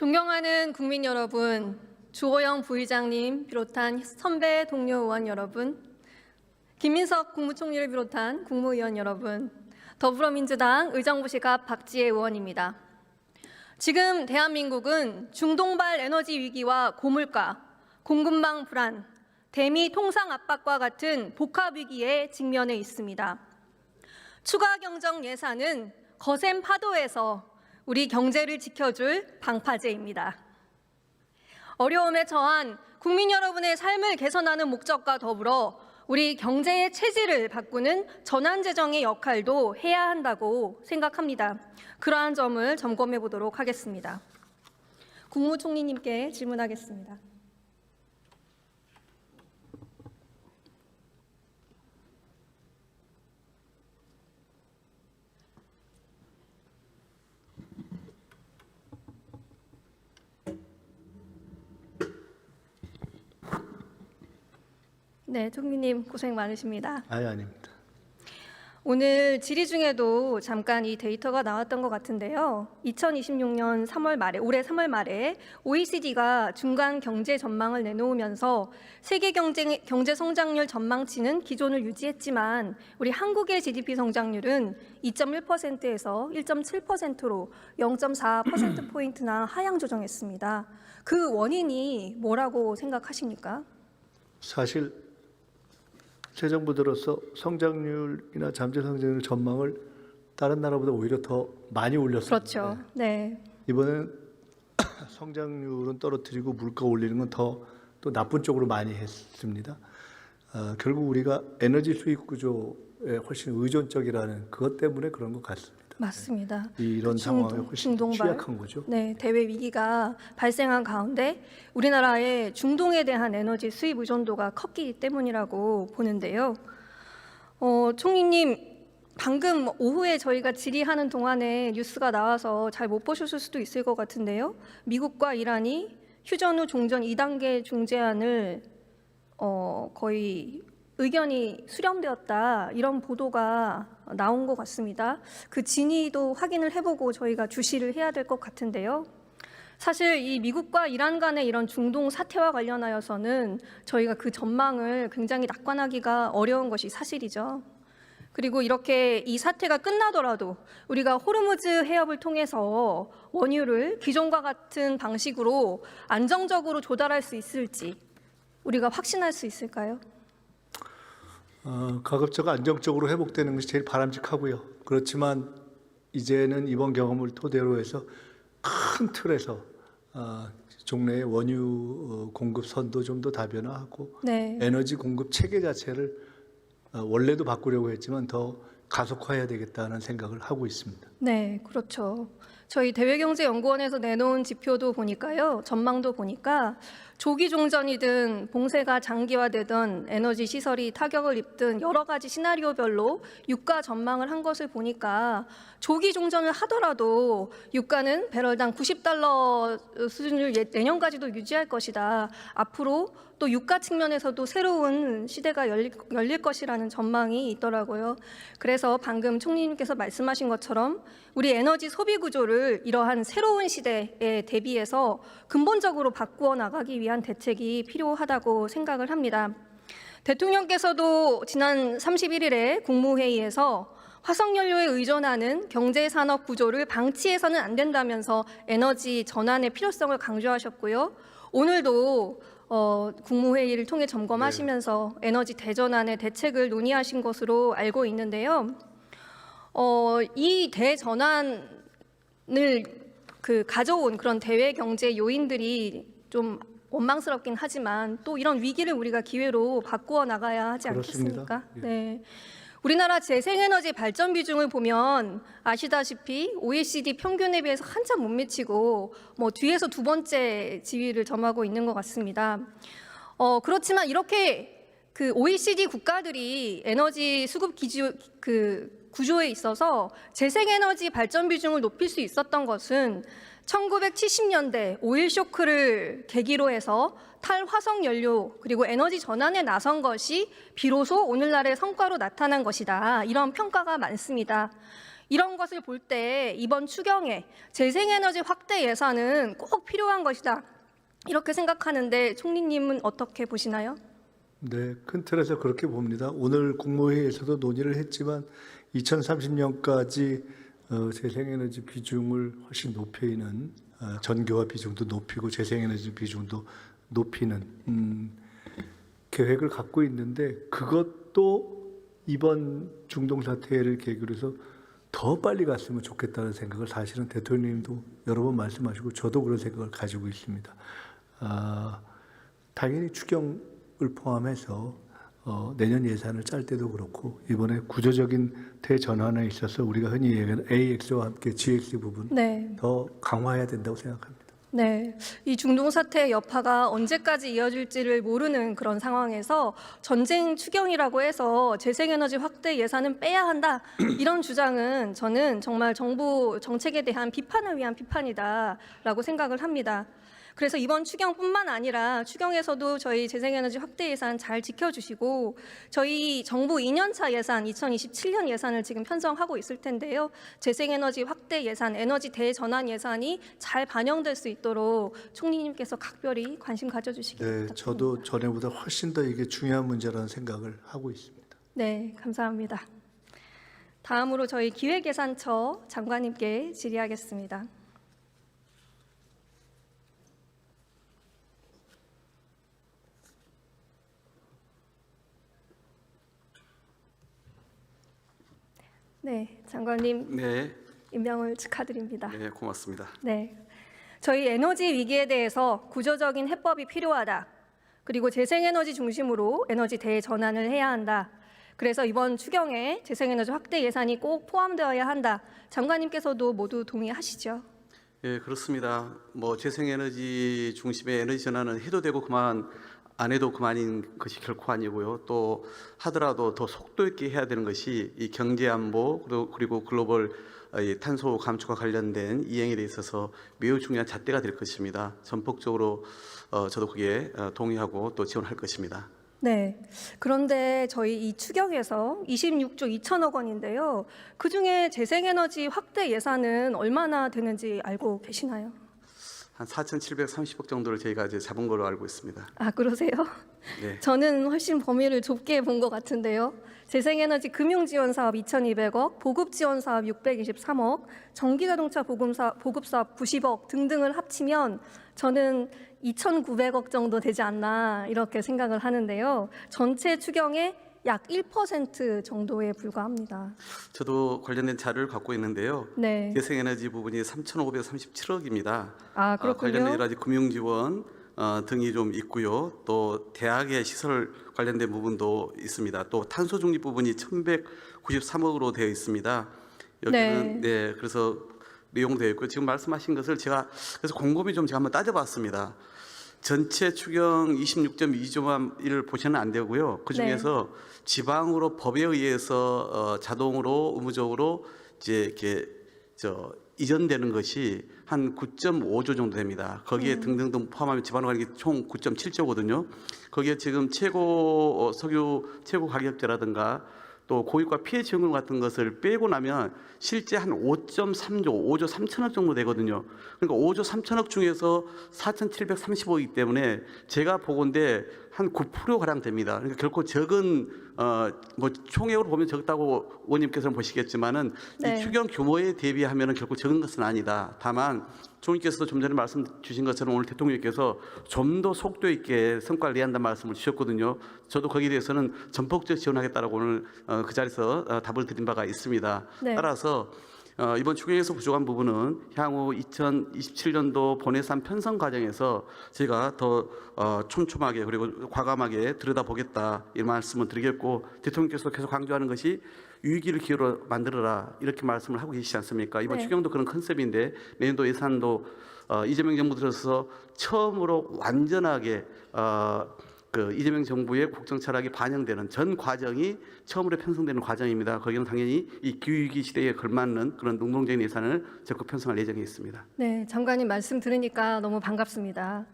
존경하는 국민 여러분, 주호영 부의장님 비롯한 선배 동료 의원 여러분, 김민석 국무총리를 비롯한 국무위원 여러분, 더불어민주당 의정부시 앞 박지혜 의원입니다. 지금 대한민국은 중동발 에너지 위기와 고물가, 공급망 불안, 대미 통상 압박과 같은 복합 위기에 직면해 있습니다. 추가 경정 예산은 거센 파도에서 우리 경제를 지켜줄 방파제입니다. 어려움에 처한 국민 여러분의 삶을 개선하는 목적과 더불어 우리 경제의 체질을 바꾸는 전환재정의 역할도 해야 한다고 생각합니다. 그러한 점을 점검해 보도록 하겠습니다. 국무총리님께 질문하겠습니다. 네, 총리님 고생 많으십니다. 아닙니다. 오늘 질의 중에도 잠깐 이 데이터가 나왔던 것 같은데요. 2026년 3월 말에, 올해 3월 말에 OECD가 중간 경제 전망을 내놓으면서 세계 경제 성장률 전망치는 기존을 유지했지만 우리 한국의 GDP 성장률은 2.1%에서 1.7%로 0.4%포인트나 하향 조정했습니다. 그 원인이 뭐라고 생각하십니까? 사실 새 정부 들어서 성장률이나 잠재 성장률 전망을 다른 나라보다 오히려 더 많이 올렸습니다. 그렇죠. 네. 이번에는 성장률은 떨어뜨리고 물가 올리는 건 더 또 나쁜 쪽으로 많이 했습니다. 결국 우리가 에너지 수입 구조에 훨씬 의존적이라는 그것 때문에 그런 것 같습니다. 맞습니다. 이런 상황에 훨씬 취약한 거죠. 네, 대외 위기가 발생한 가운데 우리나라의 중동에 대한 에너지 수입 의존도가 컸기 때문이라고 보는데요. 총리님, 방금 오후에 저희가 질의하는 동안에 뉴스가 나와서 잘 못 보셨을 수도 있을 것 같은데요. 미국과 이란이 휴전 후 종전 2단계 중재안을 거의 의견이 수렴되었다, 이런 보도가 나온 것 같습니다. 그 진위도 확인을 해보고 저희가 주시를 해야 될 것 같은데요. 사실 이 미국과 이란 간의 이런 중동 사태와 관련하여서는 저희가 그 전망을 굉장히 낙관하기가 어려운 것이 사실이죠. 그리고 이렇게 이 사태가 끝나더라도 우리가 호르무즈 해협을 통해서 원유를 기존과 같은 방식으로 안정적으로 조달할 수 있을지 우리가 확신할 수 있을까요? 가급적 안정적으로 회복되는 것이 제일 바람직하고요. 그렇지만 이제는 이번 경험을 토대로 해서 큰 틀에서 종래의 원유 공급 선도 좀 더 다변화하고 네. 에너지 공급 체계 자체를 원래도 바꾸려고 했지만 더 가속화해야 되겠다는 생각을 하고 있습니다. 네, 그렇죠. 저희 대외경제연구원에서 내놓은 지표도 보니까요, 전망도 보니까 조기 종전이든 봉쇄가 장기화되든 에너지 시설이 타격을 입든 여러 가지 시나리오별로 유가 전망을 한 것을 보니까 조기 종전을 하더라도 유가는 배럴당 $90 수준을 내년까지도 유지할 것이다. 앞으로 또 유가 측면에서도 새로운 시대가 열릴 것이라는 전망이 있더라고요. 그래서 방금 총리님께서 말씀하신 것처럼 우리 에너지 소비 구조를 이러한 새로운 시대에 대비해서 근본적으로 바꾸어 나가기 위한 대책이 필요하다고 생각을 합니다. 대통령께서도 지난 31일에 국무회의에서 화석연료에 의존하는 경제산업 구조를 방치해서는 안 된다면서 에너지 전환의 필요성을 강조하셨고요. 오늘도 국무회의를 통해 점검하시면서 에너지 대전환의 대책을 논의하신 것으로 알고 있는데요. 이 대전환을 가져온 그런 대외 경제 요인들이 좀 원망스럽긴 하지만 또 이런 위기를 우리가 기회로 바꾸어 나가야 하지 않겠습니까? 그렇습니다. 예. 네. 우리나라 재생에너지 발전 비중을 보면 아시다시피 OECD 평균에 비해서 한참 못 미치고 뒤에서 두 번째 지위를 점하고 있는 것 같습니다. 그렇지만 이렇게 그 OECD 국가들이 에너지 수급 구조에 있어서 재생에너지 발전 비중을 높일 수 있었던 것은 1970년대 오일 쇼크를 계기로 해서 탈화석 연료 그리고 에너지 전환에 나선 것이 비로소 오늘날의 성과로 나타난 것이다. 이런 평가가 많습니다. 이런 것을 볼 때 이번 추경에 재생에너지 확대 예산은 꼭 필요한 것이다. 이렇게 생각하는데 총리님은 어떻게 보시나요? 네, 큰 틀에서 그렇게 봅니다. 오늘 국무회의에서도 논의를 했지만 2030년까지 재생에너지 비중을 훨씬 높이는 전기화 비중도 높이고 재생에너지 비중도 높이는 계획을 갖고 있는데 그것도 이번 중동 사태를 계기로 해서 더 빨리 갔으면 좋겠다는 생각을 사실은 대통령님도 여러 번 말씀하시고 저도 그런 생각을 가지고 있습니다. 당연히 추경을 포함해서 내년 예산을 짤 때도 그렇고 이번에 구조적인 대전환에 있어서 우리가 흔히 얘기하는 AX와 함께 GX 부분 네. 더 강화해야 된다고 생각합니다. 네, 이 중동 사태의 여파가 언제까지 이어질지를 모르는 그런 상황에서 전쟁 추경이라고 해서 재생에너지 확대 예산은 빼야 한다 이런 주장은 저는 정말 정부 정책에 대한 비판을 위한 비판이다라고 생각을 합니다. 그래서 이번 추경뿐만 아니라 추경에서도 저희 재생에너지 확대 예산 잘 지켜주시고 저희 정부 2년차 예산 2027년 예산을 지금 편성하고 있을 텐데요. 재생에너지 확대 예산, 에너지 대전환 예산이 잘 반영될 수 있도록 총리님께서 각별히 관심 가져주시기 부탁드립니다. 저도 전에보다 훨씬 더 이게 중요한 문제라는 생각을 하고 있습니다. 네, 감사합니다. 다음으로 저희 기획예산처 장관님께 질의하겠습니다. 네, 장관님 네, 임명을 축하드립니다. 네, 고맙습니다. 네, 저희 에너지 위기에 대해서 구조적인 해법이 필요하다. 그리고 재생에너지 중심으로 에너지 대전환을 해야 한다. 그래서 이번 추경에 재생에너지 확대 예산이 꼭 포함되어야 한다. 장관님께서도 모두 동의하시죠? 예, 그렇습니다. 뭐 재생에너지 중심의 에너지 전환은 해도 되고 그만 안 해도 그만인 것이 결코 아니고요. 또 하더라도 더 속도 있게 해야 되는 것이 이 경제 안보 그리고 글로벌 이 탄소 감축과 관련된 이행에 대 있어서 매우 중요한 잣대가 될 것입니다. 전폭적으로 저도 그게 동의하고 또 지원할 것입니다. 네. 그런데 저희 이 추경에서 26조 2천억 원인데요. 그중에 재생에너지 확대 예산은 얼마나 되는지 알고 계시나요? 한 4,730억 정도를 저희가 이제 잡은 걸로 알고 있습니다. 아, 그러세요? 네. 저는 훨씬 범위를 좁게 본 것 같은데요. 재생에너지 금융지원사업 2,200억, 보급지원사업 623억, 전기자동차 보급사업 90억 등등을 합치면 저는 2,900억 정도 되지 않나 이렇게 생각을 하는데요. 전체 추경의 약 1% 정도에 불과합니다. 저도 관련된 자료를 갖고 있는데요. 네. 재생에너지 부분이 3,537억입니다. 아, 그렇군요. 관련된 여러 가지 금융지원 등이 좀 있고요. 또 대학의 시설 관련된 부분도 있습니다. 또 탄소 중립 부분이 1,193억으로 되어 있습니다. 여기는 네, 그래서 내용되어 있고 지금 말씀하신 것을 제가 그래서 곰곰이 좀 제가 한번 따져봤습니다. 전체 추경 26.2조만 을 보시면 안 되고요. 그 중에서 지방으로 법에 의해서 자동으로 의무적으로 이제 이렇게 이전되는 것이 한 9.5조 정도 됩니다. 거기에 등등등 포함하면 지방으로 가는 게 총 9.7조거든요. 거기에 지금 석유 최고 가격제라든가 또 고유가 피해 지원금 같은 것을 빼고 나면 실제 한 5.3조, 5조 3천억 정도 되거든요. 그러니까 5조 3천억 중에서 4,735이기 때문에 제가 보건대 한 9%가량 됩니다. 그러니까 결코 적은 뭐 총액으로 보면 적다고 의원님께서는 보시겠지만은 네. 이 추경 규모에 대비하면은 결코 적은 것은 아니다. 다만 총리께서도 좀 전에 말씀 주신 것처럼 오늘 대통령께서 좀 더 속도 있게 성과를 내야 한다는 말씀을 주셨거든요. 저도 거기에 대해서는 전폭적 지원하겠다라고 오늘 그 자리에서 답을 드린 바가 있습니다. 네. 따라서 이번 추경에서 부족한 부분은 향후 2027년도 본예산 편성 과정에서 제가 더 촘촘하게 그리고 과감하게 들여다보겠다 이 말씀을 드리겠고 대통령께서 계속 강조하는 것이 위기를 기회로 만들어라 이렇게 말씀을 하고 계시지 않습니까? 이번 네. 추경도 그런 컨셉인데 내년도 예산도 이재명 정부 들어서 처음으로 완전하게 그 이재명 정부의 국정 철학이 반영되는 전 과정이 처음으로 편성되는 과정입니다. 거기는 당연히 이 기후위기 시대에 걸맞는 그런 능동적인 예산을 적극 편성할 예정에 있습니다. 네, 장관님 말씀 들으니까 너무 반갑습니다.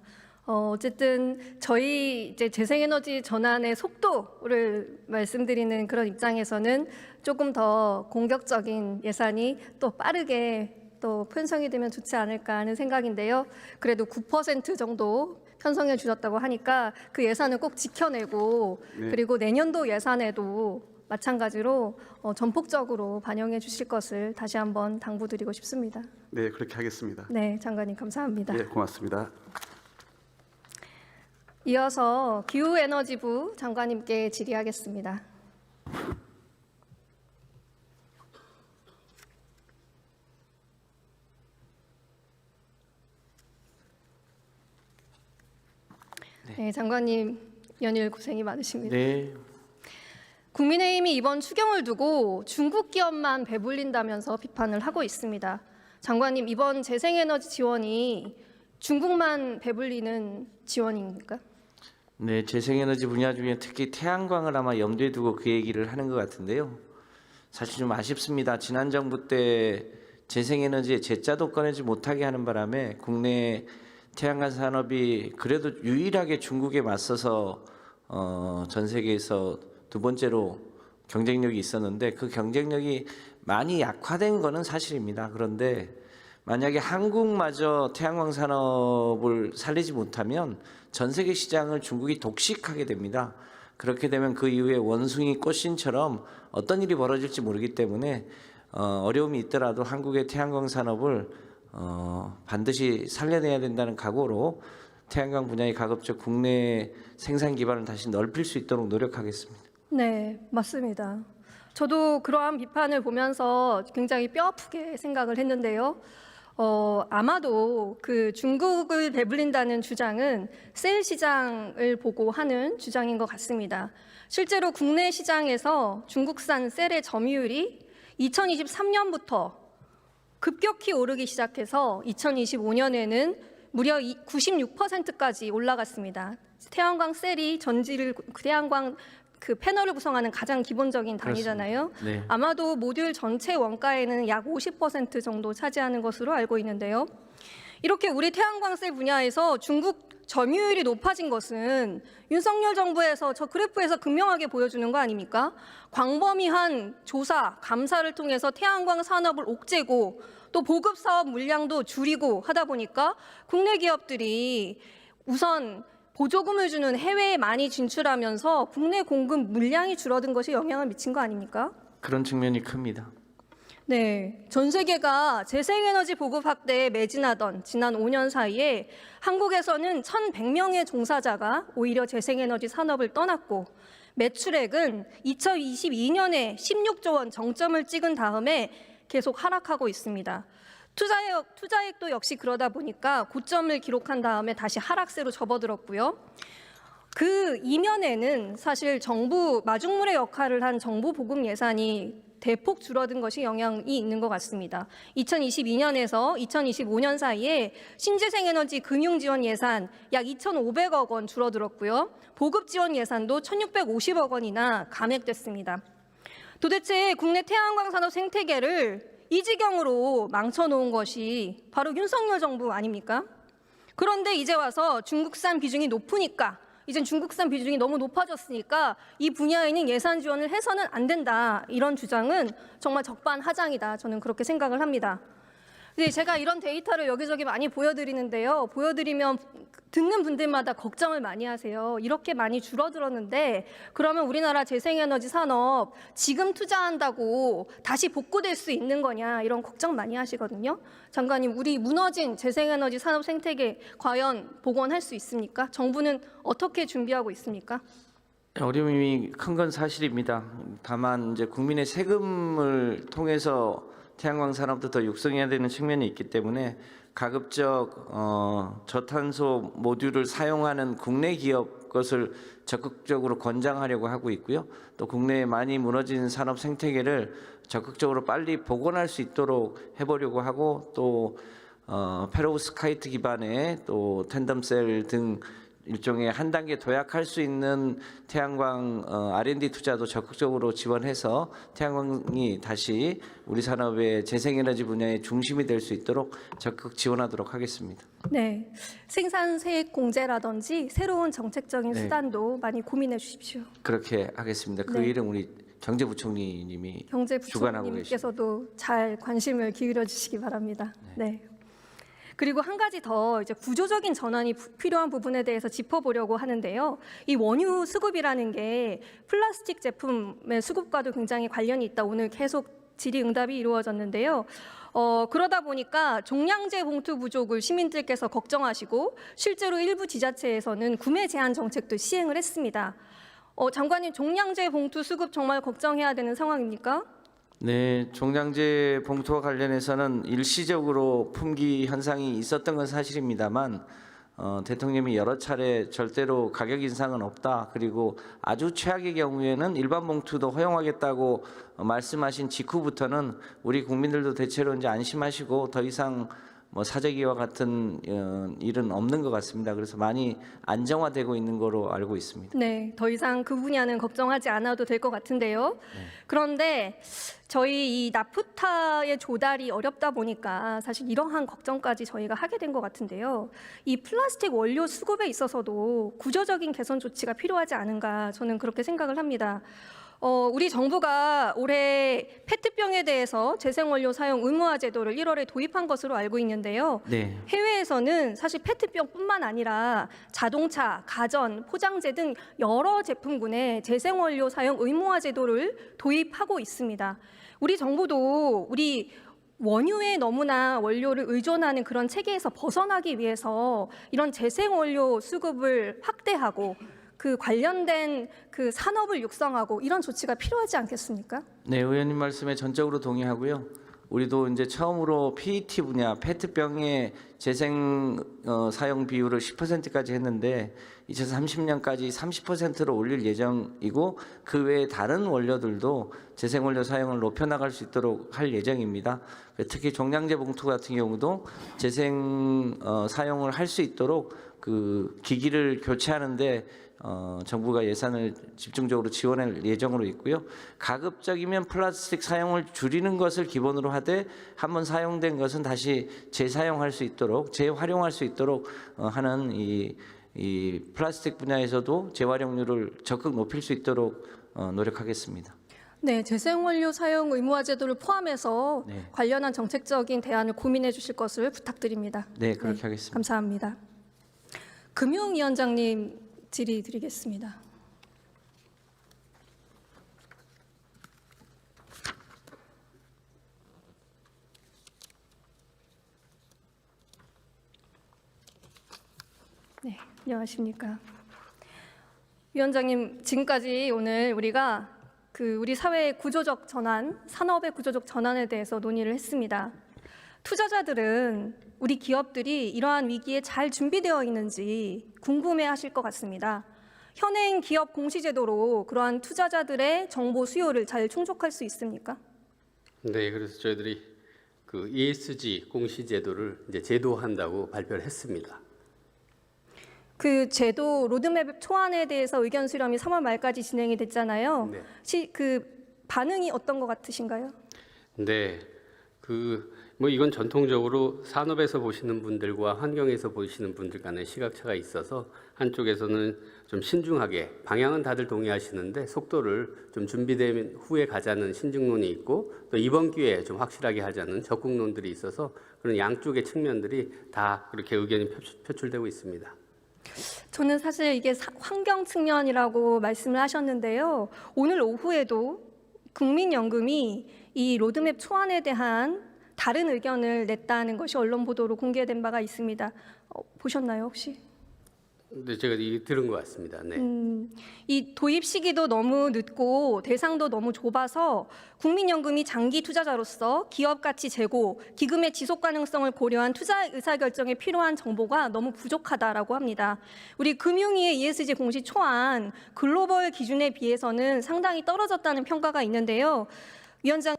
어쨌든 저희 이제 재생에너지 전환의 속도를 말씀드리는 그런 입장에서는 조금 더 공격적인 예산이 또 빠르게 또 편성이 되면 좋지 않을까 하는 생각인데요. 그래도 9% 정도 편성해 주셨다고 하니까 그 예산을 꼭 지켜내고 네. 그리고 내년도 예산에도 마찬가지로 전폭적으로 반영해 주실 것을 다시 한번 당부드리고 싶습니다. 네, 그렇게 하겠습니다. 네, 장관님 감사합니다. 네, 고맙습니다. 이어서 기후에너지부 장관님께 질의하겠습니다. 네, 장관님 연일 고생이 많으십니다. 네, 국민의힘이 이번 추경을 두고 중국 기업만 배불린다면서 비판을 하고 있습니다. 장관님, 이번 재생에너지 지원이 중국만 배불리는 지원입니까? 네, 재생에너지 분야 중에 특히 태양광을 아마 염두에 두고 그 얘기를 하는 것 같은데요. 사실 좀 아쉽습니다. 지난 정부 때 재생에너지의 제자도 꺼내지 못하게 하는 바람에 국내 태양광 산업이 그래도 유일하게 중국에 맞서서 전 세계에서 두 번째로 경쟁력이 있었는데 그 경쟁력이 많이 약화된 거는 사실입니다. 그런데 만약에 한국마저 태양광 산업을 살리지 못하면 전 세계 시장을 중국이 독식하게 됩니다. 그렇게 되면 그 이후에 원숭이 꽃신처럼 어떤 일이 벌어질지 모르기 때문에 어려움이 있더라도 한국의 태양광 산업을 반드시 살려내야 된다는 각오로 태양광 분야의 가급적 국내 생산 기반을 다시 넓힐 수 있도록 노력하겠습니다. 네, 맞습니다. 저도 그러한 비판을 보면서 굉장히 뼈아프게 생각을 했는데요. 아마도 그 중국을 배불린다는 주장은 셀 시장을 보고 하는 주장인 것 같습니다. 실제로 국내 시장에서 중국산 셀의 점유율이 2023년부터 급격히 오르기 시작해서 2025년에는 무려 96%까지 올라갔습니다. 태양광 셀이 태양광 그 패널을 구성하는 가장 기본적인 단위잖아요. 네. 아마도 모듈 전체 원가에는 약 50% 정도 차지하는 것으로 알고 있는데요. 이렇게 우리 태양광셀 분야에서 중국 점유율이 높아진 것은 윤석열 정부에서 저 그래프에서 극명하게 보여주는 거 아닙니까? 광범위한 조사, 감사를 통해서 태양광 산업을 옥죄고 또 보급 사업 물량도 줄이고 하다 보니까 국내 기업들이 우선 보조금을 주는 해외에 많이 진출하면서 국내 공급 물량이 줄어든 것이 영향을 미친 거 아닙니까? 그런 측면이 큽니다. 네, 전 세계가 재생에너지 보급 확대에 매진하던 지난 5년 사이에 한국에서는 1,100명의 종사자가 오히려 재생에너지 산업을 떠났고 매출액은 2022년에 16조 원 정점을 찍은 다음에 계속 하락하고 있습니다. 투자액도 역시 그러다 보니까 고점을 기록한 다음에 다시 하락세로 접어들었고요. 그 이면에는 사실 정부 마중물의 역할을 한 정부 보급 예산이 대폭 줄어든 것이 영향이 있는 것 같습니다. 2022년에서 2025년 사이에 신재생에너지 금융지원 예산 약 2,500억 원 줄어들었고요. 보급 지원 예산도 1,650억 원이나 감액됐습니다. 도대체 국내 태양광 산업 생태계를 이 지경으로 망쳐놓은 것이 바로 윤석열 정부 아닙니까? 그런데 이제 와서 중국산 비중이 높으니까 이젠 중국산 비중이 너무 높아졌으니까 이 분야에는 예산 지원을 해서는 안 된다. 이런 주장은 정말 적반하장이다. 저는 그렇게 생각을 합니다. 근데 제가 이런 데이터를 여기저기 많이 보여드리는데요. 보여드리면 듣는 분들마다 걱정을 많이 하세요. 이렇게 많이 줄어들었는데 그러면 우리나라 재생에너지 산업 지금 투자한다고 다시 복구될 수 있는 거냐 이런 걱정 많이 하시거든요. 장관님, 우리 무너진 재생에너지 산업 생태계 과연 복원할 수 있습니까? 정부는 어떻게 준비하고 있습니까? 어려움이 큰 건 사실입니다. 다만 이제 국민의 세금을 통해서 태양광 산업도 더 육성해야 되는 측면이 있기 때문에 가급적 저탄소 모듈을 사용하는 국내 기업 것을 적극적으로 권장하려고 하고 있고요. 또 국내에 많이 무너진 산업 생태계를 적극적으로 빨리 복원할 수 있도록 해보려고 하고 또 페로브스카이트 기반의 또 텐덤셀 등 일종의 한 단계 도약할 수 있는 태양광 R&D 투자도 적극적으로 지원해서 태양광이 다시 우리 산업의 재생에너지 분야의 중심이 될 수 있도록 적극 지원하도록 하겠습니다. 네, 생산세액 공제라든지 새로운 정책적인 네. 수단도 많이 고민해 주십시오. 그렇게 하겠습니다. 그 네. 일은 우리 경제부총리님이 주관하고 계십니다. 경제부총리님께서도 잘 관심을 기울여 주시기 바랍니다. 네. 그리고 한 가지 더 이제 구조적인 전환이 필요한 부분에 대해서 짚어보려고 하는데요. 이 원유 수급이라는 게 플라스틱 제품의 수급과도 굉장히 관련이 있다. 오늘 계속 질의응답이 이루어졌는데요. 그러다 보니까 종량제 봉투 부족을 시민들께서 걱정하시고 실제로 일부 지자체에서는 구매 제한 정책도 시행을 했습니다. 장관님, 종량제 봉투 수급 정말 걱정해야 되는 상황입니까? 네, 종량제 봉투와 관련해서는 일시적으로 품귀 현상이 있었던 건 사실입니다만 대통령이 여러 차례 절대로 가격 인상은 없다. 그리고 아주 최악의 경우에는 일반 봉투도 허용하겠다고 말씀하신 직후부터는 우리 국민들도 대체로 이제 안심하시고 더 이상 뭐 사재기와 같은 일은 없는 것 같습니다. 그래서 많이 안정화되고 있는 거로 알고 있습니다. 네, 더 이상 그 분야는 걱정하지 않아도 될 것 같은데요. 그런데 저희 이 나프타의 조달이 어렵다 보니까 사실 이러한 걱정까지 저희가 하게 된 것 같은데요. 이 플라스틱 원료 수급에 있어서도 구조적인 개선 조치가 필요하지 않은가 저는 그렇게 생각을 합니다. 우리 정부가 올해 페트병에 대해서 재생원료 사용 의무화 제도를 1월에 도입한 것으로 알고 있는데요. 네. 해외에서는 사실 페트병뿐만 아니라 자동차, 가전, 포장재 등 여러 제품군에 재생원료 사용 의무화 제도를 도입하고 있습니다. 우리 정부도 우리 원유에 너무나 원료를 의존하는 그런 체계에서 벗어나기 위해서 이런 재생원료 수급을 확대하고 그 관련된 그 산업을 육성하고 이런 조치가 필요하지 않겠습니까? 네, 의원님 말씀에 전적으로 동의하고요. 우리도 이제 처음으로 PET 분야, 페트병의 재생 사용 비율을 10%까지 했는데 2030년까지 30%로 올릴 예정이고 그 외에 다른 원료들도 재생 원료 사용을 높여 나갈 수 있도록 할 예정입니다. 특히 종량제 봉투 같은 경우도 재생 사용을 할 수 있도록 그 기기를 교체하는데 정부가 예산을 집중적으로 지원할 예정으로 있고요. 가급적이면 플라스틱 사용을 줄이는 것을 기본으로 하되 한번 사용된 것은 다시 재사용할 수 있도록 재활용할 수 있도록 하는 이 플라스틱 분야에서도 재활용률을 적극 높일 수 있도록 노력하겠습니다. 네, 재생원료 사용 의무화 제도를 포함해서 네. 관련한 정책적인 대안을 고민해 주실 것을 부탁드립니다. 네, 그렇게 하겠습니다. 감사합니다. 금융위원장님 질의 드리겠습니다. 네, 안녕하십니까. 위원장님, 지금까지 오늘 우리가 우리 사회의 구조적 전환, 산업의 구조적 전환에 대해서 논의를 했습니다. 투자자들은 우리 기업들이 이러한 위기에 잘 준비되어 있는지 궁금해하실 것 같습니다. 현행 기업 공시제도로 그러한 투자자들의 정보 수요를 잘 충족할 수 있습니까? 네, 그래서 저희들이 그 ESG 공시제도를 이제 제도한다고 발표를 했습니다. 그 제도 로드맵 초안에 대해서 의견 수렴이 3월 말까지 진행이 됐잖아요. 네. 그 반응이 어떤 것 같으신가요? 네, 뭐 이건 전통적으로 산업에서 보시는 분들과 환경에서 보시는 분들 간의 시각차가 있어서 한쪽에서는 좀 신중하게 방향은 다들 동의하시는데 속도를 좀 준비된 후에 가자는 신중론이 있고 또 이번 기회에 좀 확실하게 하자는 적극론들이 있어서 그런 양쪽의 측면들이 다 그렇게 의견이 표출되고 있습니다. 저는 사실 이게 환경 측면이라고 말씀을 하셨는데요. 오늘 오후에도 국민연금이 이 로드맵 초안에 대한 다른 의견을 냈다는 것이 언론 보도로 공개된 바가 있습니다. 보셨나요, 혹시? 네, 제가 이게 들은 것 같습니다. 네. 이 도입 시기도 너무 늦고 대상도 너무 좁아서 국민연금이 장기 투자자로서 기업 가치 제고, 기금의 지속 가능성을 고려한 투자 의사결정에 필요한 정보가 너무 부족하다라고 합니다. 우리 금융위의 ESG 공시 초안 글로벌 기준에 비해서는 상당히 떨어졌다는 평가가 있는데요. 위원장,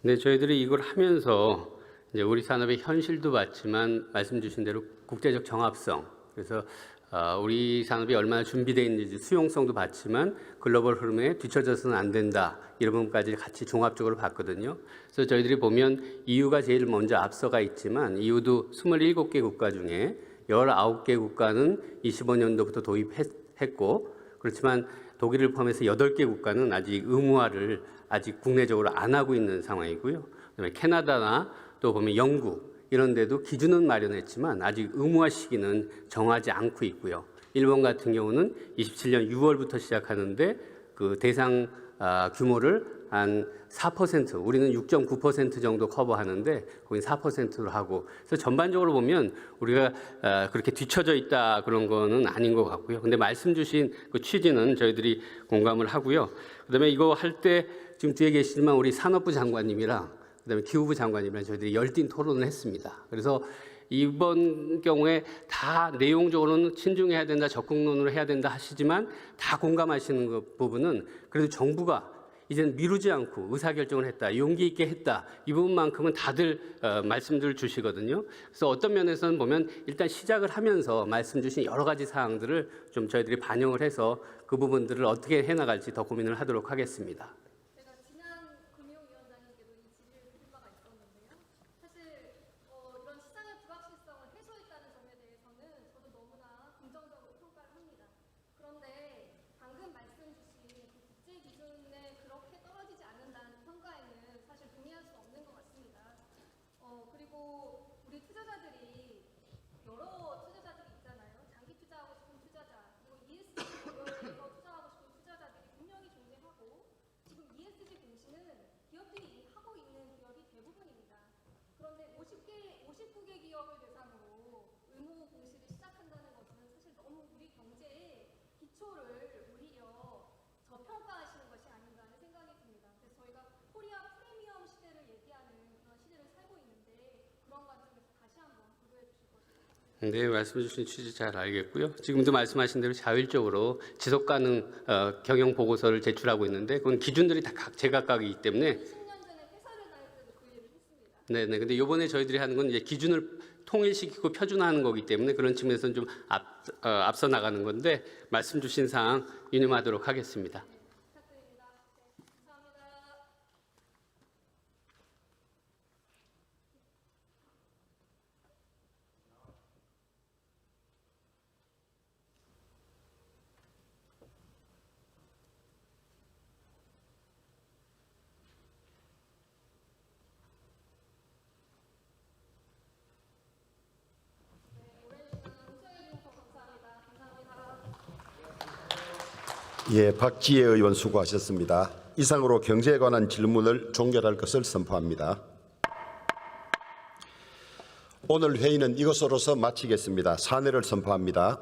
네, 저희들이 이걸 하면서 이제 우리 산업의 현실도 봤지만 말씀 주신 대로 국제적 정합성, 그래서 우리 산업이 얼마나 준비되어 있는지 수용성도 봤지만 글로벌 흐름에 뒤처져서는 안 된다, 이런 부분까지 같이 종합적으로 봤거든요. 그래서 저희들이 보면 EU가 제일 먼저 앞서가 있지만 EU도 27개 국가 중에 19개 국가는 25년도부터 도입했고, 그렇지만 독일을 포함해서 8개 국가는 아직 의무화를 아직 국내적으로 안 하고 있는 상황이고요. 그다음에 캐나다나 또 보면 영국 이런 데도 기준은 마련했지만 아직 의무화 시기는 정하지 않고 있고요. 일본 같은 경우는 27년 6월부터 시작하는데 그 대상 규모를 한 4%, 우리는 6.9% 정도 커버하는데 거긴 4%로 하고, 그래서 전반적으로 보면 우리가 그렇게 뒤처져 있다 그런 거는 아닌 것 같고요. 근데 말씀 주신 그 취지는 저희들이 공감을 하고요. 그다음에 이거 할 때 지금 뒤에 계시지만 우리 산업부 장관님이랑 그다음에 기후부 장관님이랑 저희들이 열띤 토론을 했습니다. 그래서 이번 경우에 다 내용적으로는 신중해야 된다, 적극론으로 해야 된다 하시지만 다 공감하시는 그 부분은 그래도 정부가 이제는 미루지 않고 의사결정을 했다, 용기 있게 했다, 이 부분만큼은 다들 말씀들 주시거든요. 그래서 어떤 면에서는 보면 일단 시작을 하면서 말씀 주신 여러 가지 사항들을 좀 저희들이 반영을 해서 그 부분들을 어떻게 해나갈지 더 고민을 하도록 하겠습니다. 제가 지난 금융위원장님께도 이 질의를 드린 바가 있었는데요. 사실 이런 시장의 불확실성을 해소했다는 점에 대해서는 저도 너무나 긍정적으로 평가를 합니다. 그런데 방금 말씀 주신 그 국제 기준에 그렇게 떨어지지 않는다는 평가에는 사실 동의할 수 없는 것 같습니다. 그리고 우리 투자자들이 여러 투자자들이 있잖아요. 장기 투자하고 싶은 투자자, 그리고 ESG 목표에서 투자하고 싶은 투자자들이 분명히 존재하고, 지금 ESG 공시는 기업들이 이미 하고 있는 기업이 대부분입니다. 그런데 59개 기업을 대상으로 의무 공시를 시작한다는 것은 사실 너무 우리 경제의 기초를 오히려 저평가하시는 것이 아닌가 하는 생각이 듭니다. 그래서 저희가 코리아 프리미엄 시대를 얘기하는 그런 시대를 살고 있는데 그런 관점에서 다시 한번 고려해 주실 것을 부탁드립니다. 네, 말씀 주신 취지 잘 알겠고요. 지금도 말씀하신 대로 자율적으로 지속 가능 경영 보고서를 제출하고 있는데 그건 기준들이 다 제각각이기 때문에 10년 전에 회사를 다닐 때도 그 얘기를 했습니다. 네네. 근데 이번에 저희들이 하는 건 이제 기준을 통일시키고 표준화하는 거기 때문에 그런 측면에서는 좀 앞서 나가는 건데 말씀 주신 사항 유념하도록 하겠습니다. 부탁드립니다. 네, 감사합니다. 예, 박지혜 의원 수고하셨습니다. 이상으로 경제에 관한 질문을 종결할 것을 선포합니다. 오늘 회의는 이것으로서 마치겠습니다. 사내를 선포합니다.